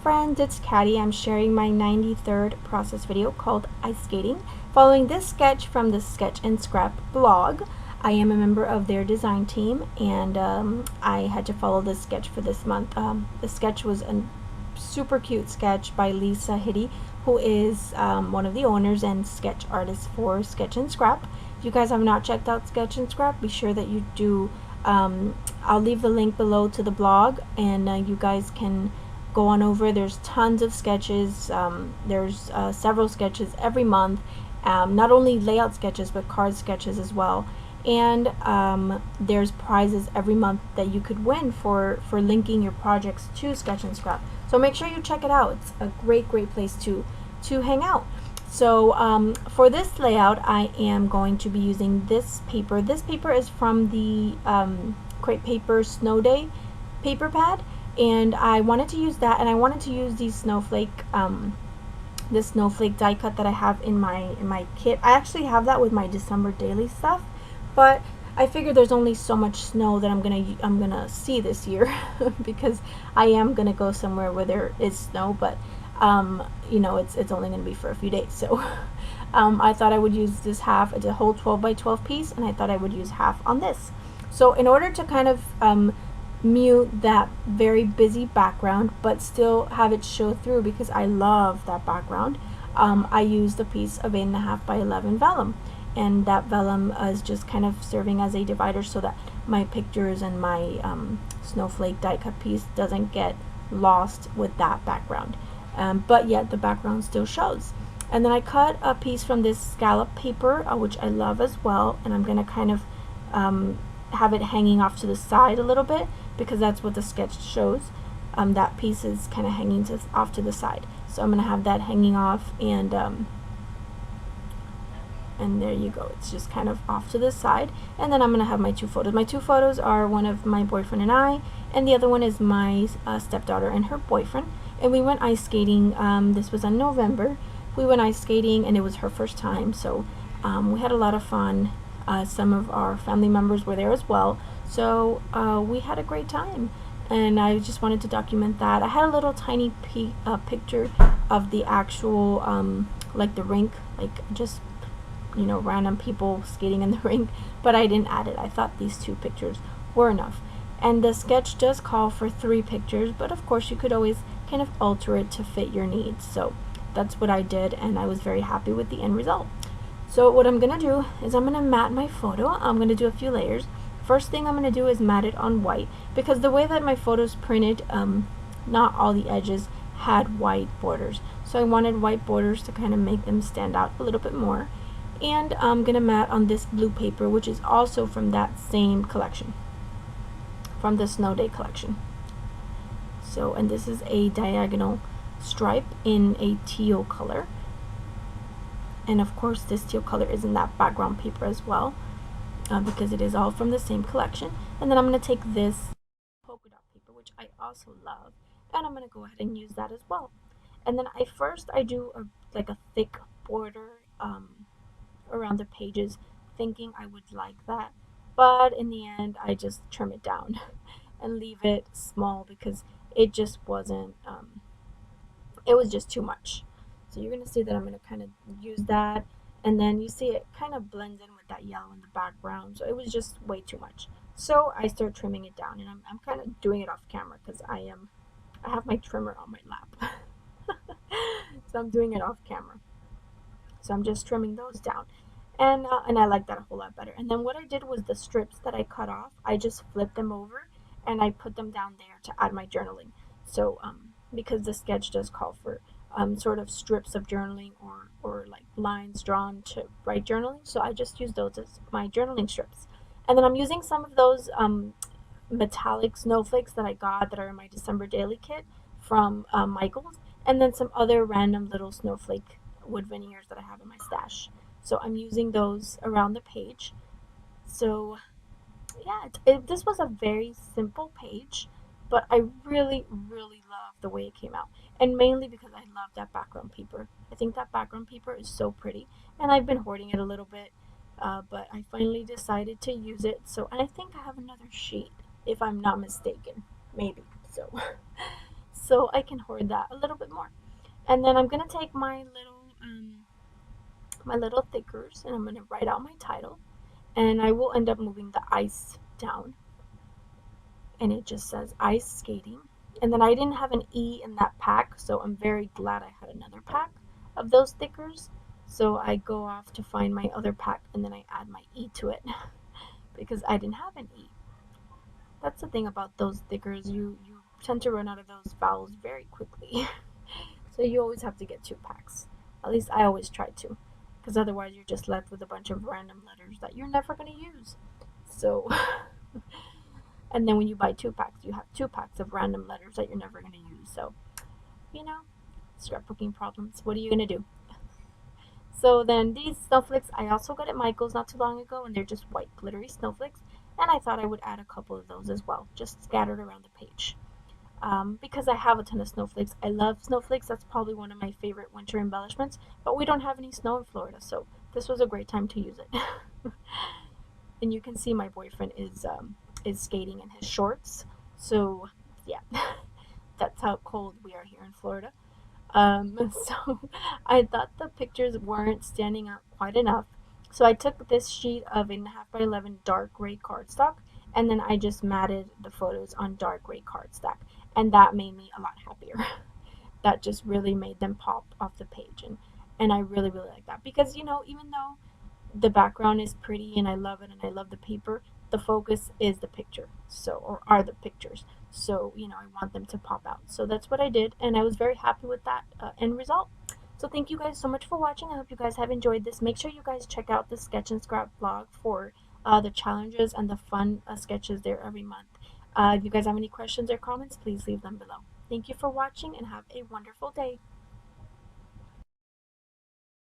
friends, it's Caddy. I'm sharing my 93rd process video called ice skating. Following this sketch from the Sketch and Scrap blog, I am a member of their design team, and I had to follow this sketch for this month. The sketch was a super cute sketch by Lisa Hitty, who is one of the owners and sketch artist for Sketch and Scrap. If you guys have not checked out Sketch and Scrap, be sure that you do. I'll leave the link below to the blog, and you guys can go on over. There's tons of sketches. There's several sketches every month, not only layout sketches but card sketches as well. And there's prizes every month that you could win for linking your projects to Sketch and Scrap. So make sure you check it out. It's a great place to hang out. So for this layout, I am going to be using this paper. This paper is from the Crepe Paper Snow Day paper pad, and I wanted to use that, and I wanted to use these snowflake this snowflake die cut that I have in my kit. I actually have that with my December daily stuff, but I figured there's only so much snow that I'm gonna see this year because I am gonna go somewhere where there is snow, but you know, it's only going to be for a few days. So I thought I would use this half. It's a whole 12 by 12 piece, and I thought I would use half on this. So in order to kind of mute that very busy background but still have it show through, because I love that background, I used a piece of 8.5 by 11 vellum, and that vellum is just kind of serving as a divider so that my pictures and my snowflake die cut piece doesn't get lost with that background. But yet the background still shows. And then I cut a piece from this scallop paper, which I love as well, and I'm going to kind of have it hanging off to the side a little bit, because that's what the sketch shows. That piece is kind of hanging off to the side, so I'm going to have that hanging off, and there you go. It's just kind of off to the side. And then I'm going to have my two photos. My two photos are one of my boyfriend and I, and the other one is my stepdaughter and her boyfriend. And we went ice skating. This was in November. We went ice skating, and it was her first time, so we had a lot of fun. Some of our family members were there as well, so we had a great time, and I just wanted to document that. I had a little tiny picture of the actual like the rink, like just, you know, random people skating in the rink, but I didn't add it. I thought these two pictures were enough. And the sketch does call for 3 pictures, but of course you could always kind of alter it to fit your needs. So that's what I did, and I was very happy with the end result. So what I'm gonna do is I'm gonna matte my photo. I'm gonna do a few layers. First thing I'm gonna do is matte it on white, because the way that my photo's printed, not all the edges had white borders, so I wanted white borders to kind of make them stand out a little bit more. And I'm gonna matte on this blue paper, which is also from that same collection, from the Snow Day collection. So, and this is a diagonal stripe in a teal color, and of course this teal color is in that background paper as well, because it is all from the same collection. And then I'm going to take this polka dot paper, which I also love, and I'm going to go ahead and use that as well. And then I do like a thick border around the pages, thinking I would like that, but in the end I just trim it down and leave it small, because it just wasn't it was just too much. So you're going to see that I'm going to kind of use that, and then you see it kind of blends in with that yellow in the background, so it was just way too much. So I start trimming it down, and I'm kind of doing it off camera because I have my trimmer on my lap. So I'm doing it off camera, so I'm just trimming those down, and I like that a whole lot better. And then what I did was the strips that I cut off, I just flipped them over and I put them down there to add my journaling. So because the sketch does call for sort of strips of journaling, or like lines drawn to write journaling, so I just use those as my journaling strips. And then I'm using some of those metallic snowflakes that I got that are in my December daily kit from Michael's, and then some other random little snowflake wood veneers that I have in my stash. So I'm using those around the page. So yeah, this was a very simple page, but I really love the way it came out, and mainly because I love that background paper. I think that background paper is so pretty, and I've been hoarding it a little bit, but I finally decided to use it. So, and I think I have another sheet, if I'm not mistaken, maybe. So so I can hoard that a little bit more. And then I'm gonna take my little thickers and I'm gonna write out my title, and I will end up moving the ice down, and it just says ice skating. And then I didn't have an E in that pack, so I'm very glad I had another pack of those stickers. So I go off to find my other pack and then I add my E to it because I didn't have an E. That's the thing about those stickers, you tend to run out of those vowels very quickly. So you always have to get two packs. At least I always try to, because otherwise you're just left with a bunch of random letters that you're never going to use. So and then when you buy two packs, you have two packs of random letters that you're never going to use. So, you know, scrapbooking problems. What are you going to do? So then these snowflakes I also got at Michael's not too long ago, and they're just white glittery snowflakes. And I thought I would add a couple of those as well, just scattered around the page. Because I have a ton of snowflakes. I love snowflakes. That's probably one of my favorite winter embellishments. But we don't have any snow in Florida, so this was a great time to use it. And you can see my boyfriend is skating in his shorts. So yeah, that's how cold we are here in Florida. So I thought the pictures weren't standing out quite enough. So I took this sheet of 8.5 by 11 dark gray cardstock, and then I just matted the photos on dark gray cardstock, and that made me a lot happier. That just really made them pop off the page, and I really really like that because even though the background is pretty and I love it and I love the paper, the focus is the picture. So, or are the pictures. So, I want them to pop out. So that's what I did, and I was very happy with that end result. So thank you guys so much for watching. I hope you guys have enjoyed this. Make sure you guys check out the Sketch and Scrap blog for the challenges and the fun sketches there every month. If you guys have any questions or comments, please leave them below. Thank you for watching and have a wonderful day.